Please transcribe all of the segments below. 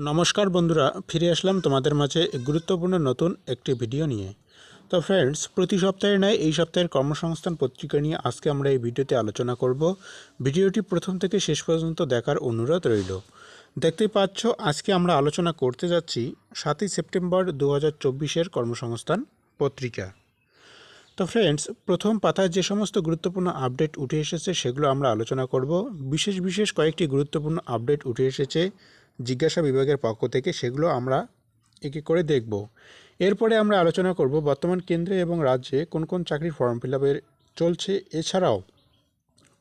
নমস্কার বন্ধুরা, ফিরে আসলাম তোমাদের মাঝে গুরুত্বপূর্ণ নতুন একটি ভিডিও নিয়ে। তো ফ্রেন্ডস, প্রতি সপ্তাহে নয় এই সপ্তাহের কর্মসংস্থান পত্রিকা নিয়ে আজকে আমরা এই ভিডিওতে আলোচনা করব। ভিডিওটি প্রথম থেকে শেষ পর্যন্ত দেখার অনুরোধ রইল। দেখতেই পাচ্ছ, আজকে আমরা আলোচনা করতে যাচ্ছি 7ই সেপ্টেম্বর 2024-এর কর্মসংস্থান পত্রিকা। তো ফ্রেন্ডস, প্রথম পাতায় যে সমস্ত গুরুত্বপূর্ণ আপডেট উঠে এসেছে সেগুলো আমরা আলোচনা করব। বিশেষ কয়েকটি গুরুত্বপূর্ণ আপডেট উঠে এসেছে জিজ্ঞাসা বিভাগের পক্ষ থেকে, সেগুলো আমরা একে করে দেখব। এরপরে আমরা আলোচনা করব বর্তমান কেন্দ্রে এবং রাজ্যে কোন কোন চাকরির ফর্ম ফিল আপের চলছে, এছাড়াও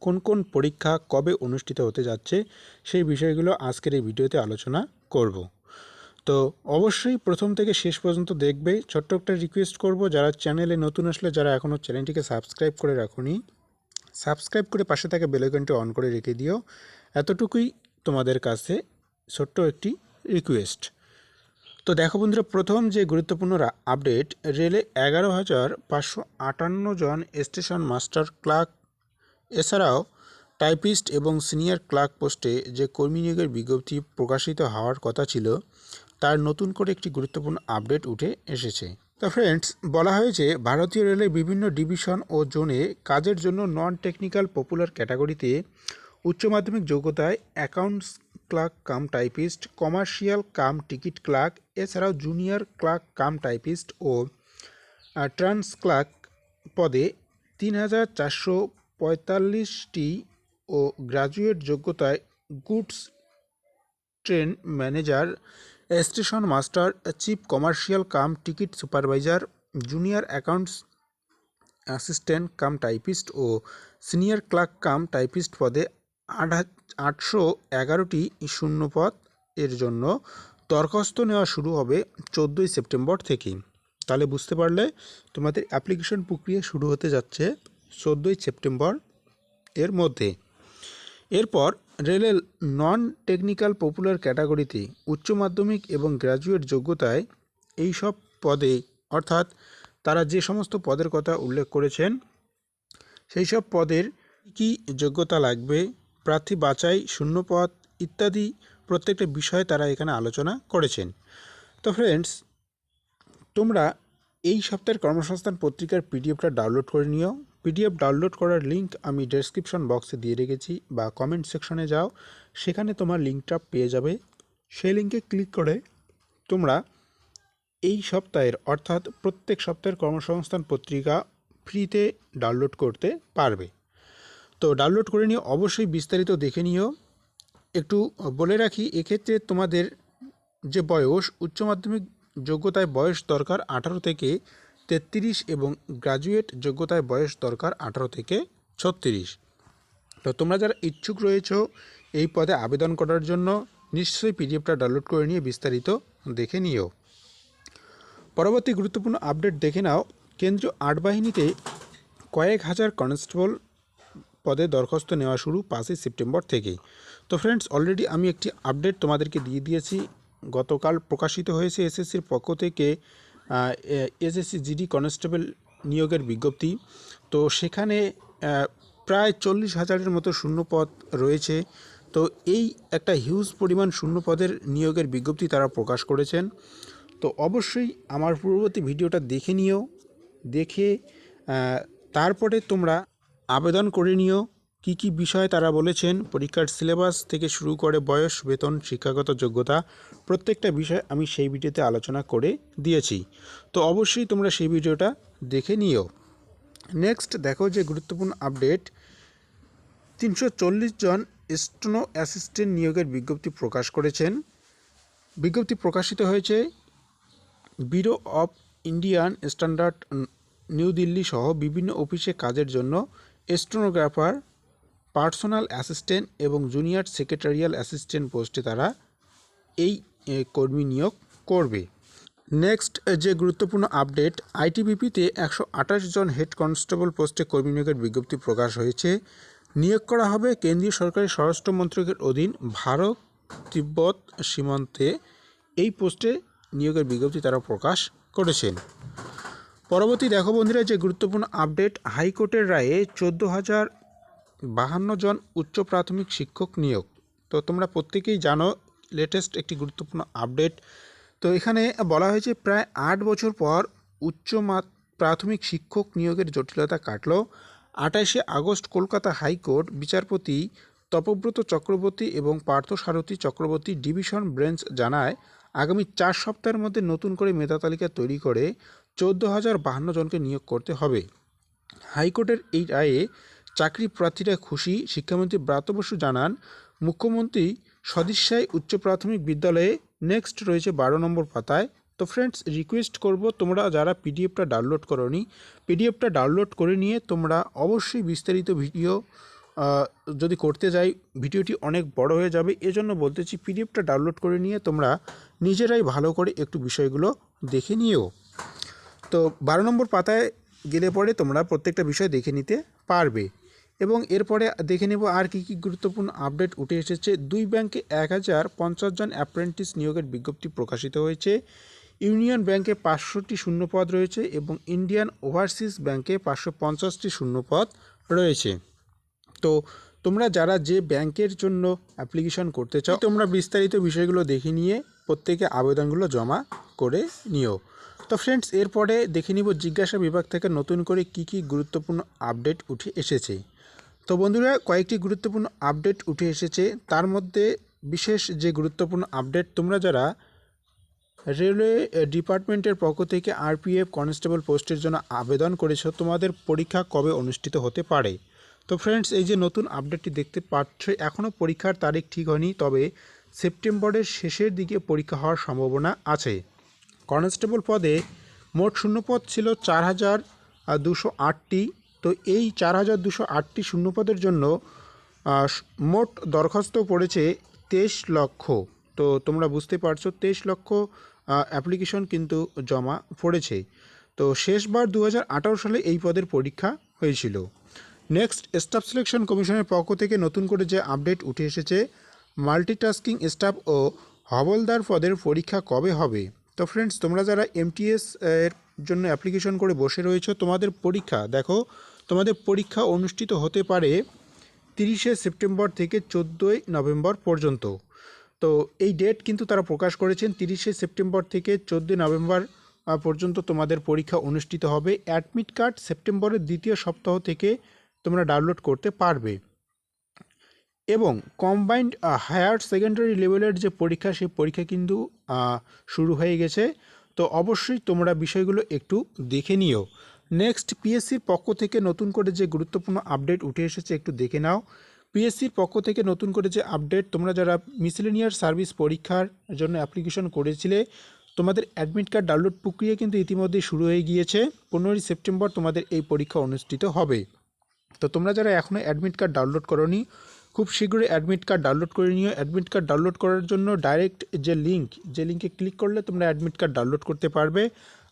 কোন কোন পরীক্ষা কবে অনুষ্ঠিত হতে যাচ্ছে সেই বিষয়গুলো আজকের এই ভিডিওতে আলোচনা করব। তো অবশ্যই প্রথম থেকে শেষ পর্যন্ত দেখবে। ছোট্ট একটা রিকোয়েস্ট করব, যারা চ্যানেলে নতুন আসলে, যারা এখনও চ্যানেলটিকে সাবস্ক্রাইব করে রাখুনি, সাবস্ক্রাইব করে পাশে থাকা বেল আইকনটি অন করে রেখে দিও। এতটুকুই তোমাদের কাছে ছোট্ট একটি রিকোয়েস্ট। তো দেখো বন্ধুরা, প্রথম যে গুরুত্বপূর্ণ আপডেট, রেলে 11,558 জন স্টেশন মাস্টার ক্লার্ক, এছাড়াও টাইপিস্ট এবং সিনিয়র ক্লার্ক পোস্টে যে কর্মী নিয়োগের বিজ্ঞপ্তি প্রকাশিত হওয়ার কথা ছিল, তার নতুন করে একটি গুরুত্বপূর্ণ আপডেট উঠে এসেছে। তো ফ্রেন্ডস, বলা হয়েছে ভারতীয় রেলের বিভিন্ন ডিভিশন ও জোনে কাজের জন্য নন টেকনিক্যাল পপুলার ক্যাটাগরিতে উচ্চ মাধ্যমিক যোগ্যতায় accounts clerk cum typist, commercial cum ticket clerk, এছাড়াও জুনিয়র ক্লার্ক কাম টাইপিস্ট ও ট্রান্স ক্লার্ক পদে 3,445টি ও গ্র্যাজুয়েট যোগ্যতায় goods train manager, station master, chief commercial cum ticket supervisor, junior accounts assistant cum typist ও সিনিয়র ক্লার্ক কাম টাইপিস্ট পদে 811টি শূন্যপদ এর জন্য দরখাস্ত নেওয়া শুরু হবে 14ই সেপ্টেম্বর থেকেই। তাহলে বুঝতে পারলে তোমাদের অ্যাপ্লিকেশন প্রক্রিয়া শুরু হতে যাচ্ছে 14ই সেপ্টেম্বর এর মধ্যে। এরপর রেলের নন টেকনিক্যাল পপুলার ক্যাটাগরিতে উচ্চ মাধ্যমিক এবং গ্র্যাজুয়েট যোগ্যতায় এই সব পদে, অর্থাৎ তারা যে সমস্ত পদের কথা উল্লেখ করেছেন সেই সব পদের কি যোগ্যতা লাগবে, প্রার্থী বাছাই, শূন্যপদ ইত্যাদি প্রত্যেকটা বিষয়ে তারা এখানে আলোচনা করেছেন। তো ফ্রেন্ডস, তোমরা এই সপ্তাহের কর্মসংস্থান পত্রিকার পিডিএফটা ডাউনলোড করে নিও। পিডিএফ ডাউনলোড করার লিঙ্ক আমি ডেসক্রিপশন বক্সে দিয়ে রেখেছি, বা কমেন্ট সেকশনে যাও, সেখানে তোমার লিঙ্কটা পেয়ে যাবে। সেই লিঙ্কে ক্লিক করে তোমরা এই সপ্তাহের, অর্থাৎ প্রত্যেক সপ্তাহের কর্মসংস্থান পত্রিকা ফ্রিতে ডাউনলোড করতে পারবে। তো ডাউনলোড করে নিয়ে অবশ্যই বিস্তারিত দেখে নিও। একটু বলে রাখি, এক্ষেত্রে তোমাদের যে বয়স, উচ্চ মাধ্যমিক যোগ্যতায় বয়স দরকার 18 থেকে 33 এবং গ্র্যাজুয়েট যোগ্যতায় বয়স দরকার 18 থেকে 36। তো তোমরা যারা ইচ্ছুক রয়েছ এই পদে আবেদন করার জন্য, নিশ্চয়ই পিডিএফটা ডাউনলোড করে নিয়ে বিস্তারিত দেখে নিও। পরবর্তী গুরুত্বপূর্ণ আপডেট দেখে নাও। কেন্দ্রীয় আট বাহিনীতে কয়েক হাজার কনস্টেবল পদে দরখাস্ত নেওয়া শুরু 5ই সেপ্টেম্বর থেকেই। তো ফ্রেন্ডস, অলরেডি আমি একটি আপডেট তোমাদেরকে দিয়ে দিয়েছি। গতকাল প্রকাশিত হয়েছে এসএসসির পক্ষ থেকে এসএসসি জিডি কনস্টেবল নিয়োগের বিজ্ঞপ্তি। তো সেখানে প্রায় 40,000-এর মতো শূন্যপদ রয়েছে। তো এই একটা হিউজ পরিমাণ শূন্যপদের নিয়োগের বিজ্ঞপ্তি তারা প্রকাশ করেছেন। তো অবশ্যই আমার পূর্ববর্তী ভিডিওটা দেখে নিও, দেখে তারপরে তোমরা আবেদন করে নিও। কি কি বিষয় তারা বলেছেন, পরীক্ষার সিলেবাস থেকে শুরু করে বয়স, বেতন, শিক্ষাগত যোগ্যতা, প্রত্যেকটা বিষয় আমি সেই ভিডিওতে আলোচনা করে দিয়েছি। তো অবশ্যই তোমরা সেই ভিডিওটা দেখে নিও। নেক্সট দেখো যে গুরুত্বপূর্ণ আপডেট, 340 জন স্টেনো অ্যাসিস্ট্যান্ট নিয়োগের বিজ্ঞপ্তি প্রকাশ করেছেন। বিজ্ঞপ্তি প্রকাশিত হয়েছে bureau of Indian standard, new Delhi সহ বিভিন্ন অফিসে কাজের জন্য স্টেনোগ্রাফার, পার্সোনাল অ্যাসিস্ট্যান্ট এবং জুনিয়র সেক্রেটারিয়াল অ্যাসিস্ট্যান্ট পোস্টে তারা এই কর্মী নিয়োগ করবে। নেক্সট যে গুরুত্বপূর্ণ আপডেট, আইটিবিপিতে 128 জন হেড কনস্টেবল পোস্টে কর্মী নিয়োগের বিজ্ঞপ্তি প্রকাশ হয়েছে। নিয়োগ করা হবে কেন্দ্রীয় সরকারের স্বরাষ্ট্র মন্ত্রকের অধীন ভারত তিব্বত সীমান্তে। এই পোস্টে নিয়োগের বিজ্ঞপ্তি তারা প্রকাশ করেছেন। পরবর্তী দেখো বন্ধুরা যে গুরুত্বপূর্ণ আপডেট, হাইকোর্টের রায়ে 14,052 জন উচ্চ প্রাথমিক শিক্ষক নিয়োগ। তো তোমরা প্রত্যেকেই জানো লেটেস্ট একটি গুরুত্বপূর্ণ আপডেট। তো এখানে বলা হয়েছে প্রায় 8 বছর পর প্রাথমিক শিক্ষক নিয়োগের জটিলতা কাটল। 28শে আগস্ট কলকাতা হাইকোর্ট বিচারপতি তপব্রত চক্রবর্তী এবং পার্থসারথী চক্রবর্তী ডিভিশন বেঞ্চ জানায় আগামী 4 সপ্তাহের মধ্যে নতুন করে মেধা তালিকা তৈরি করে 14,052 জনকে নিয়োগ করতে হবে। হাইকোর্টের এই রায়ে চাকরি প্রার্থীরা খুশি। শিক্ষামন্ত্রী ব্রাত্য বসু জানান, মুখ্যমন্ত্রী সদিচ্ছায় উচ্চ প্রাথমিক বিদ্যালয়ে নেক্সট রয়েছে 12 নম্বর পাতায়। তো ফ্রেন্ডস, রিকোয়েস্ট করব তোমরা যারা পিডিএফটা ডাউনলোড করোনি, পিডিএফটা ডাউনলোড করে নিয়ে তোমরা অবশ্যই বিস্তারিত ভিডিও যদি করতে যাই ভিডিওটি অনেক বড় হয়ে যাবে, এজন্য বলতেছি পিডিএফটা ডাউনলোড করে নিয়ে তোমরা নিজেরাই ভালো করে একটু বিষয়গুলো দেখে নিও। তো 12 নম্বর পাতায় গেলে পরে তোমরা প্রত্যেকটা বিষয় দেখে নিতে পারবে। এবং এরপরে দেখে নেব আর কী কী গুরুত্বপূর্ণ আপডেট উঠে এসেছে। 2 ব্যাংকে 1050 জন অ্যাপ্রেন্টিস নিয়োগের বিজ্ঞপ্তি প্রকাশিত হয়েছে। ইউনিয়ন ব্যাংকে 500টি শূন্যপদ রয়েছে এবং ইন্ডিয়ান ওভারসিজ ব্যাংকে 550টি শূন্যপদ রয়েছে। তো তোমরা যারা যে ব্যাংকের জন্য অ্যাপ্লিকেশন করতে চাও তোমরা বিস্তারিত বিষয়গুলো দেখে নিয়ে প্রত্যেকে আবেদনগুলো জমা করে নিও। তো ফ্রেন্ডস, এরপরে দেখে নিব জিজ্ঞাসা বিভাগ থেকে নতুন করে কি কি গুরুত্বপূর্ণ আপডেট উঠে এসেছে। তো বন্ধুরা, কয়েকটি গুরুত্বপূর্ণ আপডেট উঠে এসেছে। তার মধ্যে বিশেষ যে গুরুত্বপূর্ণ আপডেট, তোমরা যারা রেলওয়ে ডিপার্টমেন্টের পক্ষ থেকে আরপিএফ কনস্টেবল পোস্টের জন্য আবেদন করেছো, তোমাদের পরীক্ষা কবে অনুষ্ঠিত হতে পারে। তো ফ্রেন্ডস, এই যে নতুন আপডেটটি দেখতে পাচ্ছ, এখনও পরীক্ষার তারিখ ঠিক হয়নি, তবে সেপ্টেম্বরের শেষের দিকে পরীক্ষা হওয়ার সম্ভাবনা আছে। কনস্টেবল পদে মোট শূন্যপদ ছিল 4,208টি। তো এই 4,208টি শূন্যপদের জন্য মোট দরখাস্ত পড়েছে 23 লক্ষ। তো তোমরা বুঝতে পারছো 23 লক্ষ অ্যাপ্লিকেশন কিন্তু জমা পড়েছে। তো শেষবার 2018 সালে এই পদের পরীক্ষা হয়েছিল। নেক্সট, স্টাফ সিলেকশন কমিশনের পক্ষ থেকে নতুন করে যে আপডেট উঠে এসেছে, মাল্টিটাস্কিং স্টাফ ও হবলদার পদের পরীক্ষা কবে হবে। তো ফ্রেন্ডস, তোমরা যারা এমটিএস এর জন্য অ্যাপ্লিকেশন করে বসে রয়েছো, তোমাদের পরীক্ষা দেখো, তোমাদের পরীক্ষা অনুষ্ঠিত হতে পারে 30শে সেপ্টেম্বর থেকে 14ই নভেম্বর পর্যন্ত। তো এই ডেট কিন্তু তারা প্রকাশ করেছেন, 30শে সেপ্টেম্বর থেকে 14ই নভেম্বর পর্যন্ত তোমাদের পরীক্ষা অনুষ্ঠিত হবে। অ্যাডমিট কার্ড সেপ্টেম্বরের দ্বিতীয় সপ্তাহ থেকে তোমরা ডাউনলোড করতে পারবে। এবং কম্বাইন্ড হায়ার সেকেন্ডারি লেভেলের যে পরীক্ষা, সেই পরীক্ষা কিন্তু শুরু হয়ে গেছে। তো অবশ্যই তোমরা বিষয়গুলো একটু দেখে নিও। নেক্সট, পিএসসির পক্ষ থেকে নতুন করে যে গুরুত্বপূর্ণ আপডেট উঠে এসেছে একটু দেখে নাও। পিএসসির পক্ষ থেকে নতুন করে যে আপডেট, তোমরা যারা মিসেলেনিয়াস সার্ভিস পরীক্ষার জন্য অ্যাপ্লিকেশন করেছিলে, তোমাদের অ্যাডমিট কার্ড ডাউনলোড প্রক্রিয়া কিন্তু ইতিমধ্যেই শুরু হয়ে গিয়েছে। 15ই সেপ্টেম্বর তোমাদের এই পরীক্ষা অনুষ্ঠিত হবে। তো তোমরা যারা এখনও অ্যাডমিট কার্ড ডাউনলোড করোনি, খুব শীঘ্রই অ্যাডমিট কার্ড ডাউনলোড করে নিও। অ্যাডমিট কার্ড ডাউনলোড করার জন্য ডাইরেক্ট যে লিঙ্কে ক্লিক করলে তোমরা অ্যাডমিট কার্ড ডাউনলোড করতে পারবে।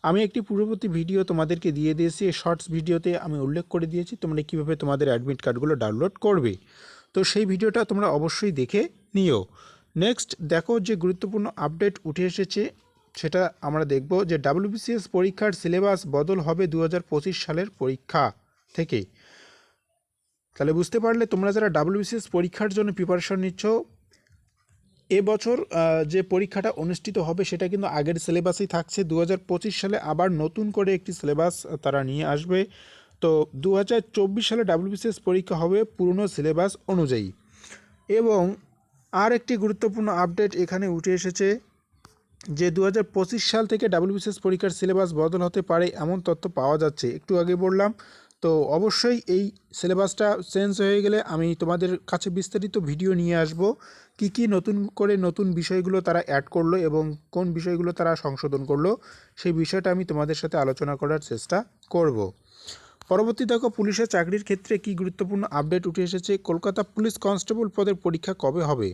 আমি একটি পূর্ববর্তী ভিডিও তোমাদেরকে দিয়ে দিয়েছি, শর্টস ভিডিওতে আমি উল্লেখ করে দিয়েছি তোমরা কীভাবে তোমাদের অ্যাডমিট কার্ডগুলো ডাউনলোড করবে। তো সেই ভিডিওটা তোমরা অবশ্যই দেখে নিও। নেক্সট, দেখো যে গুরুত্বপূর্ণ আপডেট উঠে এসেছে সেটা আমরা দেখব যে ডাব্লিউবিসিএস পরীক্ষার সিলেবাস বদল হবে 2025 সালের পরীক্ষা থেকে। তাহলে বুঝতে পারলে, তোমরা যারা ডাব্লিউবিসিএস পরীক্ষার জন্য প্রিপারেশন নিচ্ছ, এবছর যে পরীক্ষাটা অনুষ্ঠিত হবে সেটা কিন্তু আগের সিলেবাসই থাকছে। 2025 সালে আবার নতুন করে একটি সিলেবাস তারা নিয়ে আসবে। তো 2024 সালে ডাব্লিউবিসিএস পরীক্ষা হবে পুরনো সিলেবাস অনুযায়ী। এবং আর একটি গুরুত্বপূর্ণ আপডেট এখানে উঠে এসেছে যে 2025 সাল থেকে ডাব্লিউবিসিএস পরীক্ষার সিলেবাস বদল হতে পারে এমন তথ্য পাওয়া যাচ্ছে, একটু আগে বললাম। তো অবশ্যই এই সিলেবাসটা চেঞ্জ হয়ে গেলে আমি তোমাদের কাছে বিস্তারিত ভিডিও নিয়ে আসব, কি কি নতুন বিষয়গুলো তারা অ্যাড করলো এবং কোন বিষয়গুলো তারা সংশোধন করলো, সেই বিষয়টা আমি তোমাদের সাথে আলোচনা করার চেষ্টা করব। পরবর্তী দেখো, পুলিশের চাকরির ক্ষেত্রে কি গুরুত্বপূর্ণ আপডেট উঠে এসেছে। কলকাতা পুলিশ কনস্টেবল পদের পরীক্ষা কবে হবে।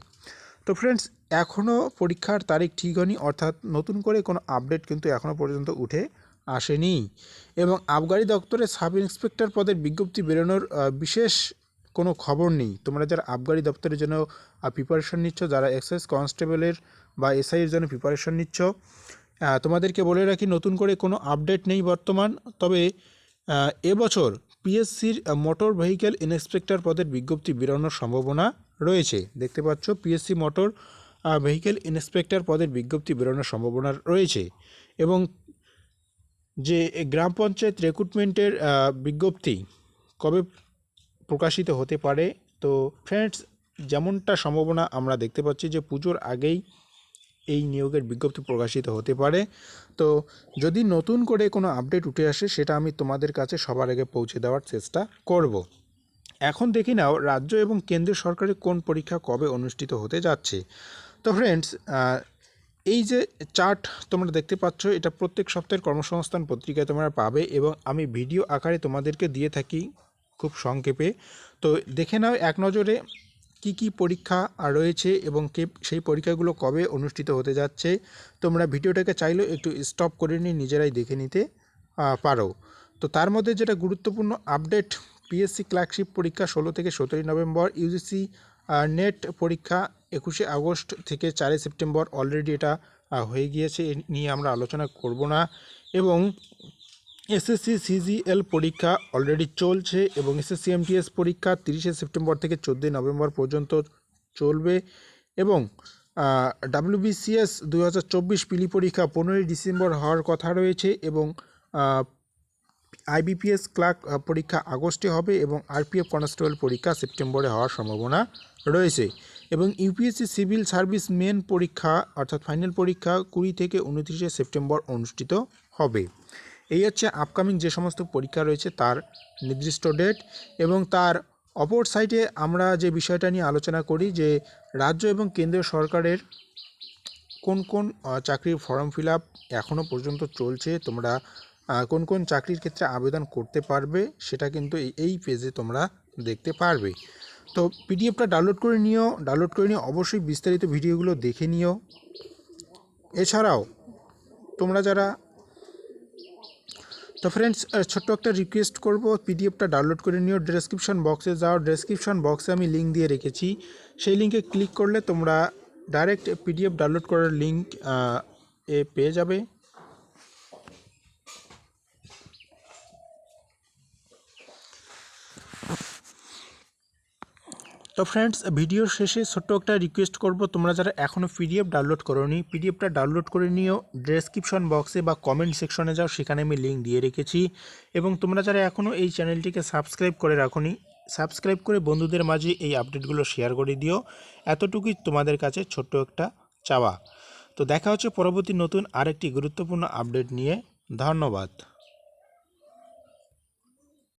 তো ফ্রেন্ডস, এখনও পরীক্ষার তারিখ ঠিক হয়নি, অর্থাৎ নতুন করে কোনো আপডেট কিন্তু এখনও পর্যন্ত উঠে আসেনি। এবং আবগারি দপ্তরে সাব ইন্সপেক্টর পদের বিজ্ঞপ্তি বেরোনোর বিশেষ কোনো খবর নেই। তোমরা যারা আবগারি দপ্তরের জন্য প্রিপারেশন নিচ্ছ, যারা এক্সাইজ কনস্টেবলের বা এসআইয়ের জন্য প্রিপারেশন নিচ্ছ, তোমাদেরকে বলে রাখি নতুন করে কোনো আপডেট নেই বর্তমান। তবে এবছর পিএসসির মোটর ভেহিক্যাল ইন্সপেক্টর পদের বিজ্ঞপ্তি বেরোনোর সম্ভাবনা রয়েছে। দেখতে পাচ্ছ পিএসসি মোটর ভেহিকেল ইন্সপেক্টর পদের বিজ্ঞপ্তি বেরোনোর সম্ভাবনা রয়েছে। এবং যে গ্রাম পঞ্চায়েত রিক্রুটমেন্টের বিজ্ঞপ্তি কবে প্রকাশিত হতে পারে, তো ফ্রেন্ডস যেমনটা সম্ভাবনা আমরা দেখতে পাচ্ছি যে পুজোর আগেই এই নিয়োগের বিজ্ঞপ্তি প্রকাশিত হতে পারে। তো যদি নতুন করে কোনো আপডেট উঠে আসে সেটা আমি তোমাদের কাছে সবার আগে পৌঁছে দেওয়ার চেষ্টা করব। এখন দেখি নাও রাজ্য এবং কেন্দ্রীয় সরকারের কোন পরীক্ষা কবে অনুষ্ঠিত হতে যাচ্ছে। তো ফ্রেন্ডস এই যে চার্ট তোমরা দেখতে পাচ্ছ, এটা প্রত্যেক সপ্তাহের কর্মসংস্থান পত্রিকায় তোমরা পাবে এবং আমি ভিডিও আকারে তোমাদেরকে দিয়ে থাকি খুব সংক্ষেপে। তো দেখে নাও এক নজরে কি কি পরীক্ষা রয়েছে এবং সেই পরীক্ষাগুলো কবে অনুষ্ঠিত হতে যাচ্ছে। তোমরা ভিডিওটাকে চাইলেও একটু স্টপ করে নিয়ে নিজেরাই দেখে নিতে পারো। তো তার মধ্যে যেটা গুরুত্বপূর্ণ আপডেট, পিএসসি ক্লার্কশিপ পরীক্ষা 16 থেকে 17 নভেম্বর, ইউজিসি নেট পরীক্ষা 21 আগস্ট থেকে 4 সেপ্টেম্বর। অলরেডি এটা হয়ে গিয়েছে, এ নিয়ে আমরা আলোচনা করব না। এবং এসএসসি সিজিএল পরীক্ষা অলরেডি চলছে এবং এসএসসি এমটিএস পরীক্ষা 30 সেপ্টেম্বর থেকে 14 নভেম্বর পর্যন্ত চলবে। এবং WBCS 2024 পিলি পরীক্ষা 15 ডিসেম্বর হওয়ার কথা রয়েছে এবং IBPS ক্লার্ক পরীক্ষা আগস্টে হবে এবং RPF কনস্টেবল পরীক্ষা সেপ্টেম্বরে হওয়ার সম্ভাবনা রয়েছে। এবং ইউপিএসসি সিভিল সার্ভিস মেন পরীক্ষা অর্থাৎ ফাইনাল পরীক্ষা 20 থেকে 29 সেপ্টেম্বর অনুষ্ঠিত হবে। এই হচ্ছে আপকামিং যে সমস্ত পরীক্ষা রয়েছে তার নির্দিষ্ট ডেট। এবং তার অপর সাইডে আমরা যে বিষয়টা নিয়ে আলোচনা করি যে রাজ্য এবং কেন্দ্রীয় সরকারের কোন কোন চাকরির ফর্ম ফিল আপ এখনও পর্যন্ত চলছে, তোমরা কোন কোন চাকরির ক্ষেত্রে আবেদন করতে পারবে সেটা কিন্তু এই পেজে তোমরা দেখতে পারবে। তো পিডিএফটা ডাউনলোড করে নিও, অবশ্যই বিস্তারিত ভিডিওগুলো দেখে নিও। এছাড়াও তোমরা যারা, তো ফ্রেন্ডস ছোট্ট একটা রিকোয়েস্ট করব, পিডিএফটা ডাউনলোড করে নিও। ডেসক্রিপশন বক্সে যাও, ডেসক্রিপশন বক্সে আমি লিঙ্ক দিয়ে রেখেছি, সেই লিঙ্কে ক্লিক করলে তোমরা ডাইরেক্ট পিডিএফ ডাউনলোড করার লিঙ্ক পেয়ে যাবে। তো ফ্রেন্ডস ভিডিওর শেষে ছোট্ট একটা রিকোয়েস্ট করব, তোমরা যারা এখনও পিডিএফ ডাউনলোড করোনি, পিডিএফটা ডাউনলোড করে নিও। ডেসক্রিপশন বক্সে বা কমেন্ট সেকশনে যাও, সেখানে আমি লিঙ্ক দিয়ে রেখেছি। এবং তোমরা যারা এখনও এই চ্যানেলটিকে সাবস্ক্রাইব করে রাখোনি, সাবস্ক্রাইব করে বন্ধুদের মাঝে এই আপডেটগুলো শেয়ার করে দিও। এতটুকুই তোমাদের কাছে ছোট্ট একটা চাওয়া। তো দেখা হচ্ছে পরবর্তী নতুন আরেকটি গুরুত্বপূর্ণ আপডেট নিয়ে। ধন্যবাদ।